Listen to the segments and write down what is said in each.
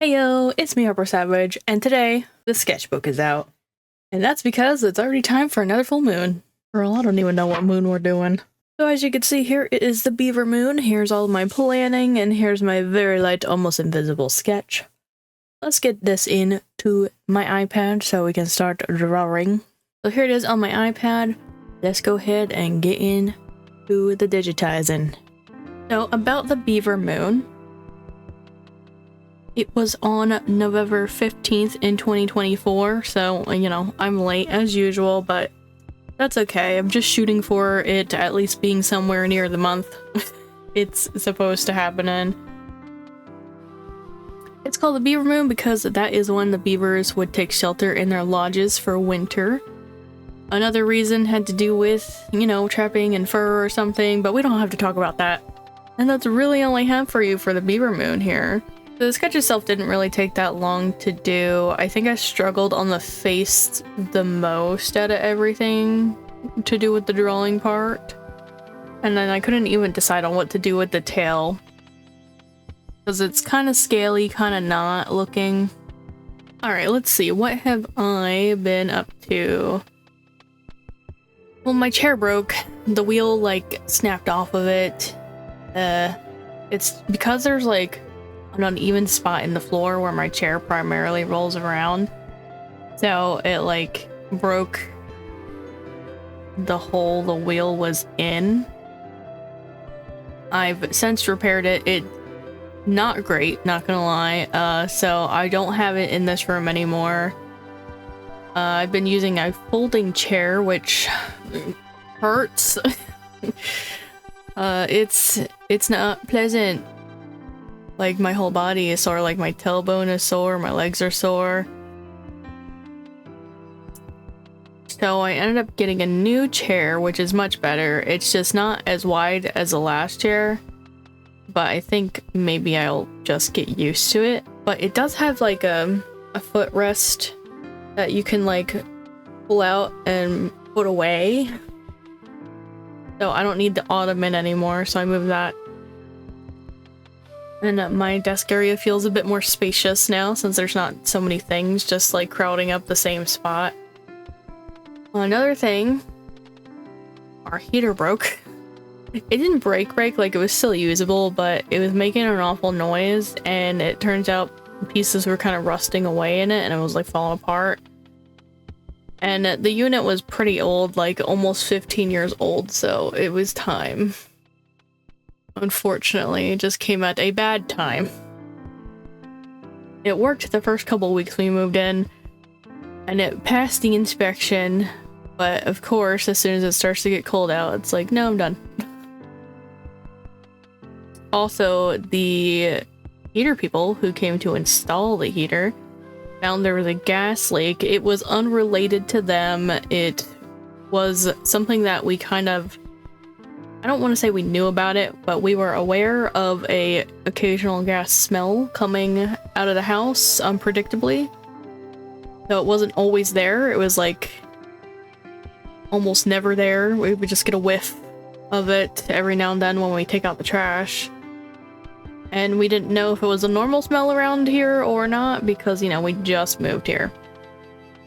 Heyo, it's me, Harper Savage, and today the sketchbook is out. And that's because it's already time for another full moon. Girl, I don't even know what moon we're doing. So as you can see here, it is the Beaver Moon. Here's all my planning, and here's my very light, almost invisible sketch. Let's get this into my iPad so we can start drawing. So here it is on my iPad. Let's go ahead and get into the digitizing. So about the Beaver Moon. It was on November 15th in 2024, so, you know, I'm late as usual, but that's okay. I'm just shooting for it at least being somewhere near the month it's supposed to happen in. It's called the Beaver Moon because that is when the beavers would take shelter in their lodges for winter. Another reason had to do with, you know, trapping and fur or something, but we don't have to talk about that. And that's really all I have for you for the Beaver Moon here. The sketch itself didn't really take that long to do. I think I struggled on the face the most out of everything to do with the drawing part. And then I couldn't even decide on what to do with the tail. Because it's kind of scaly, kind of not looking. Alright, let's see. What have I been up to? Well, my chair broke. The wheel, like, snapped off of it. It's because there's, like, an uneven spot in the floor where my chair primarily rolls around. So it like broke the hole the wheel was in. I've since repaired it. It not great, not gonna lie. So I don't have it in this room anymore. I've been using a folding chair, which hurts. It's not pleasant. Like, my whole body is sore, like my tailbone is sore, my legs are sore. So I ended up getting a new chair, which is much better. It's just not as wide as the last chair, but I think maybe I'll just get used to it. But it does have like a footrest that you can like pull out and put away. So I don't need the ottoman anymore, so I moved that. And my desk area feels a bit more spacious now since there's not so many things just like crowding up the same spot. Another thing, our heater broke. It didn't break, like it was still usable, but it was making an awful noise, and it turns out pieces were kind of rusting away in it and it was like falling apart. And the unit was pretty old, like almost 15 years old, so it was time. Unfortunately, it just came at a bad time. It worked the first couple weeks we moved in, and it passed the inspection, but of course, as soon as it starts to get cold out, it's like, no, I'm done. Also, the heater people who came to install the heater found there was a gas leak. It was unrelated to them. It was something that we kind of, I don't want to say we knew about it, but we were aware of a occasional gas smell coming out of the house unpredictably. So it wasn't always there. It was like almost never there. We would just get a whiff of it every now and then when we take out the trash. And we didn't know if it was a normal smell around here or not because, you know, we just moved here.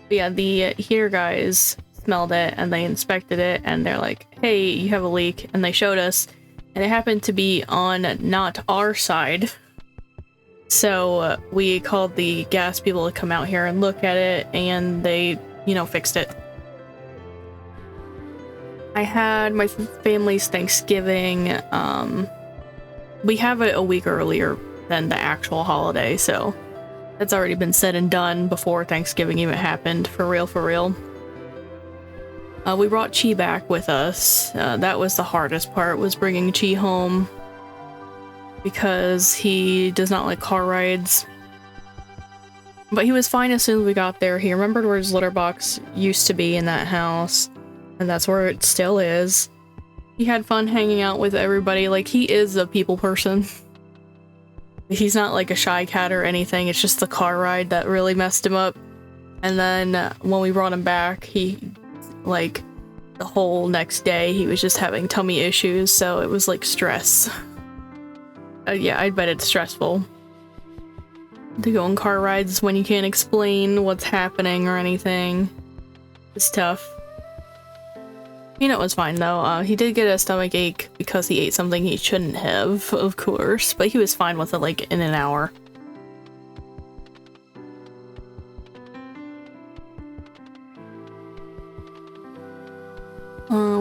But yeah, the heater guys smelled it and they inspected it and they're like, hey, you have a leak, and they showed us, and it happened to be on not our side. So we called the gas people to come out here and look at it, and they, you know, fixed it. I had my family's Thanksgiving. We have it a week earlier than the actual holiday, so that's already been said and done before Thanksgiving even happened, for real, for real. We brought Chi back with us. That was the hardest part, was bringing Chi home, because he does not like car rides. But he was fine as soon as we got there. He remembered where his litter box used to be in that house, and that's where it still is. He had fun hanging out with everybody. Like, he is a people person. He's not like a shy cat or anything. It's just the car ride that really messed him up. And then when we brought him back, he, like, the whole next day he was just having tummy issues, so it was like stress. Yeah, I bet it's stressful. to go on car rides when you can't explain what's happening or anything. It's tough. Peanut was fine though. He did get a stomach ache because he ate something he shouldn't have, of course, but he was fine with it like in an hour.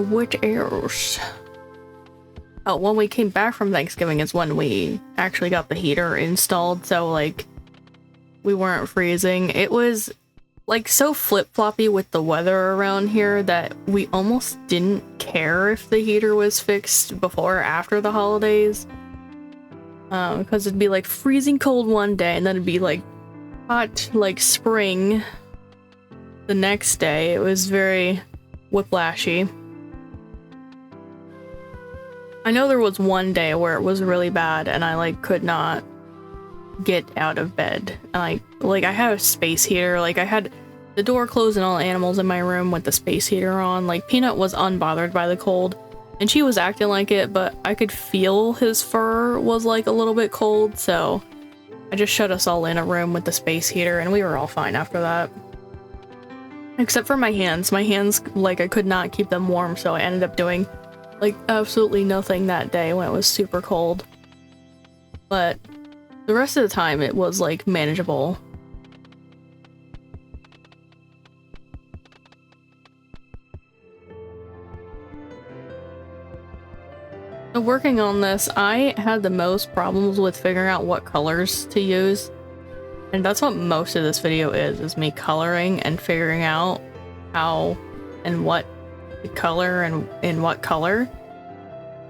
What else? Oh, when we came back from Thanksgiving is when we actually got the heater installed, so like we weren't freezing. It was like so flip-floppy with the weather around here that we almost didn't care if the heater was fixed before or after the holidays. Because it'd be like freezing cold one day and then it'd be like hot like spring the next day. It was very whiplashy. I know there was one day where it was really bad and I like could not get out of bed. And I had a space heater, like I had the door closed and all the animals in my room with the space heater on. Like Peanut was unbothered by the cold and she was acting like it, but I could feel his fur was like a little bit cold, so I just shut us all in a room with the space heater and we were all fine after that. Except for my hands. My hands, like I could not keep them warm, so I ended up doing like absolutely nothing that day when it was super cold. But the rest of the time it was like manageable. So working on this, I had the most problems with figuring out what colors to use. And that's what most of this video is me coloring and figuring out how and what color and in what color.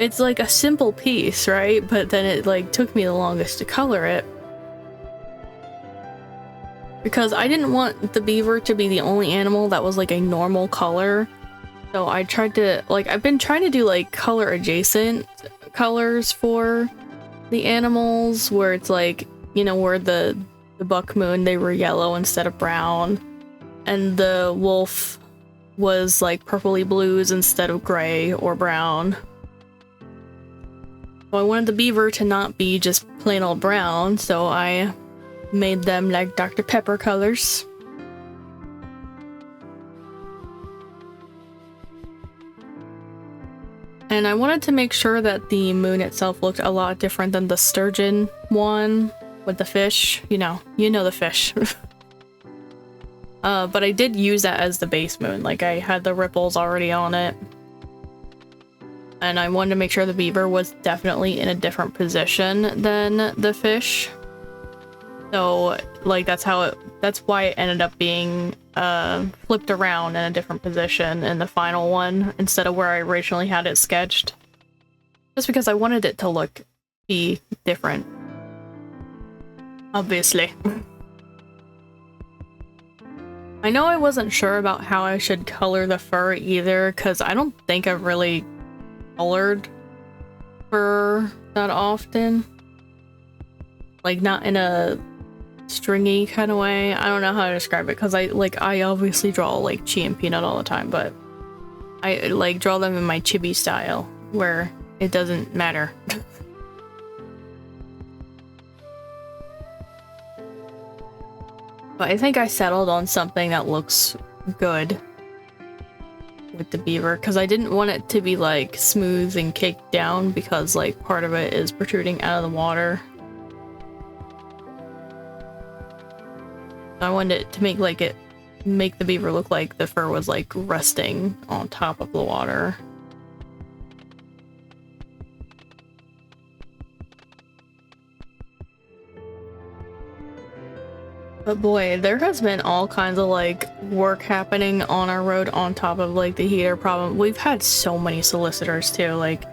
It's like a simple piece, right? But then it like took me the longest to color it. Because I didn't want the beaver to be the only animal that was like a normal color. So I tried to, like, I've been trying to do like color adjacent colors for the animals where it's like, you know, where the buck moon, they were yellow instead of brown. And the wolf was like purpley blues instead of gray or brown. So I wanted the beaver to not be just plain old brown, so I made them like Dr. Pepper colors. And I wanted to make sure that the moon itself looked a lot different than the sturgeon one with the fish. You know the fish. But I did use that as the base moon, like I had the ripples already on it. And I wanted to make sure the beaver was definitely in a different position than the fish. So, like, that's why it ended up being flipped around in a different position in the final one, instead of where I originally had it sketched. Just because I wanted it to be different. Obviously. I know I wasn't sure about how I should color the fur either, because I don't think I've really colored fur that often. Like, not in a stringy kind of way. I don't know how to describe it, because I obviously draw like Chi and Peanut all the time, but I like draw them in my chibi style, where it doesn't matter. But I think I settled on something that looks good with the beaver, because I didn't want it to be like smooth and caked down, because like part of it is protruding out of the water. I wanted it to make the beaver look like the fur was like resting on top of the water. But boy, there has been all kinds of like work happening on our road on top of like the heater problem. We've had so many solicitors too, like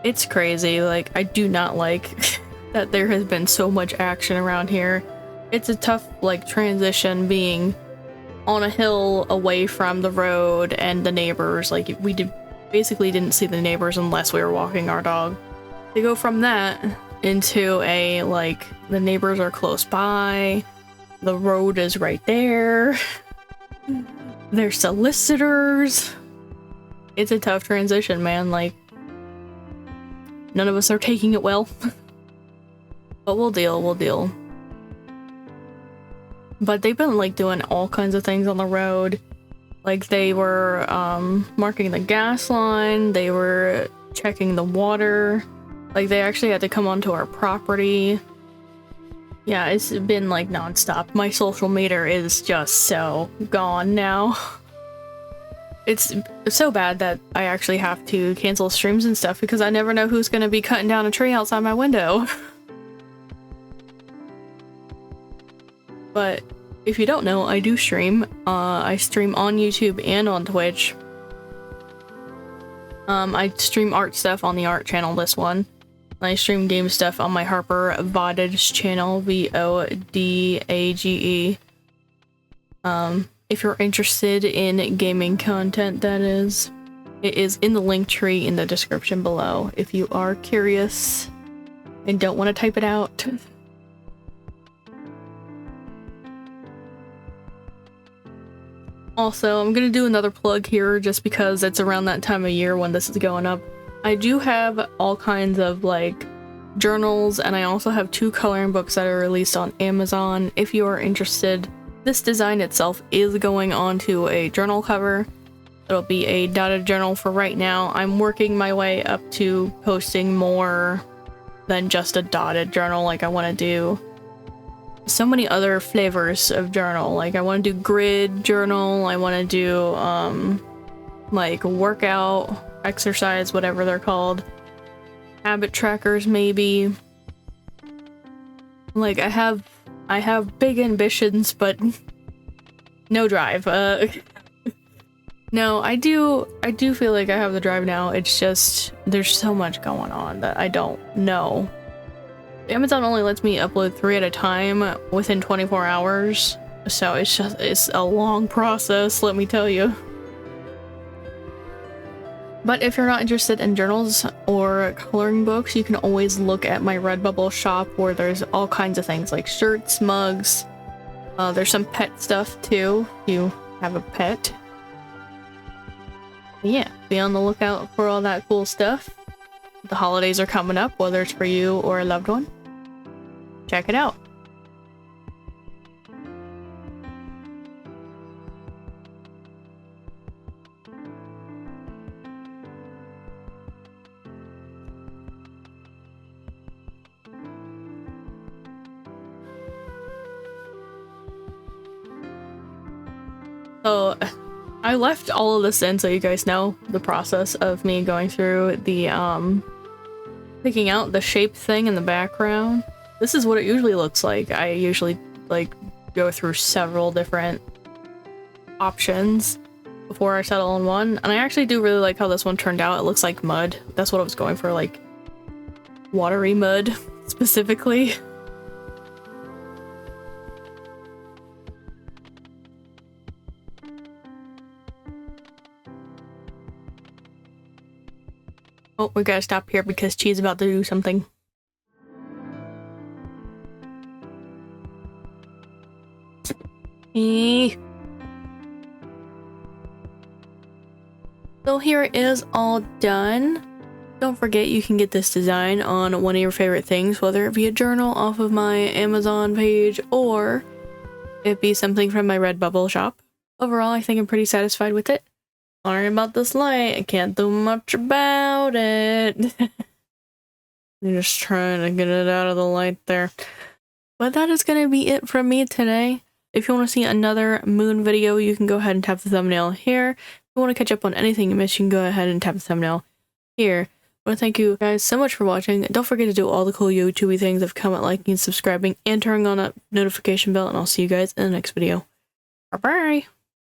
it's crazy. Like I do not like that there has been so much action around here. It's a tough like transition being on a hill away from the road and the neighbors. Like we basically didn't see the neighbors unless we were walking our dog. To go from that into a like the neighbors are close by. The road is right there. They're solicitors. It's a tough transition, man. Like, none of us are taking it well. But we'll deal, we'll deal. But they've been like doing all kinds of things on the road. Like they were marking the gas line, they were checking the water. Like they actually had to come onto our property. Yeah, it's been like nonstop. My social meter is just so gone now. It's so bad that I actually have to cancel streams and stuff because I never know who's gonna be cutting down a tree outside my window. But if you don't know, I do stream. I stream on YouTube and on Twitch. I stream art stuff on the art channel, this one. I stream game stuff on my Harper Vodage channel, VODAGE. If you're interested in gaming content, that is. It is in the link tree in the description below if you are curious and don't want to type it out. Also, I'm gonna do another plug here just because it's around that time of year when this is going up. I do have all kinds of like journals, and I also have 2 coloring books that are released on Amazon. If you are interested, this design itself is going onto a journal cover. It'll be a dotted journal for right now. I'm working my way up to posting more than just a dotted journal. Like I want to do so many other flavors of journal. Like I want to do grid journal, I want to do like workout, exercise, whatever they're called, habit trackers maybe. Like I have big ambitions but no drive. No, I do feel like I have the drive now. It's just there's so much going on that I don't know. Amazon only lets me upload 3 at a time within 24 hours, so it's a long process, let me tell you. But if you're not interested in journals or coloring books, you can always look at my Redbubble shop where there's all kinds of things like shirts, mugs. There's some pet stuff too, if you have a pet. Yeah, be on the lookout for all that cool stuff. The holidays are coming up, whether it's for you or a loved one. Check it out. So I left all of this in so you guys know the process of me going through the picking out the shape thing in the background. This is what it usually looks like. I usually like go through several different options before I settle on one, and I actually do really like how this one turned out. It looks like mud. That's what I was going for, like watery mud specifically. Oh, we gotta stop here because Chi's about to do something. So here it is all done. Don't forget you can get this design on one of your favorite things, whether it be a journal off of my Amazon page or it be something from my Redbubble shop. Overall, I think I'm pretty satisfied with it. Sorry about this light, I can't do much about it. I'm just trying to get it out of the light there. But that is going to be it from me today. If you want to see another moon video, you can go ahead and tap the thumbnail here. If you want to catch up on anything you missed, you can go ahead and tap the thumbnail here. I want to thank you guys so much for watching. Don't forget to do all the cool YouTubey things of comment, liking, subscribing, and turning on that notification bell, and I'll see you guys in the next video. Bye-bye!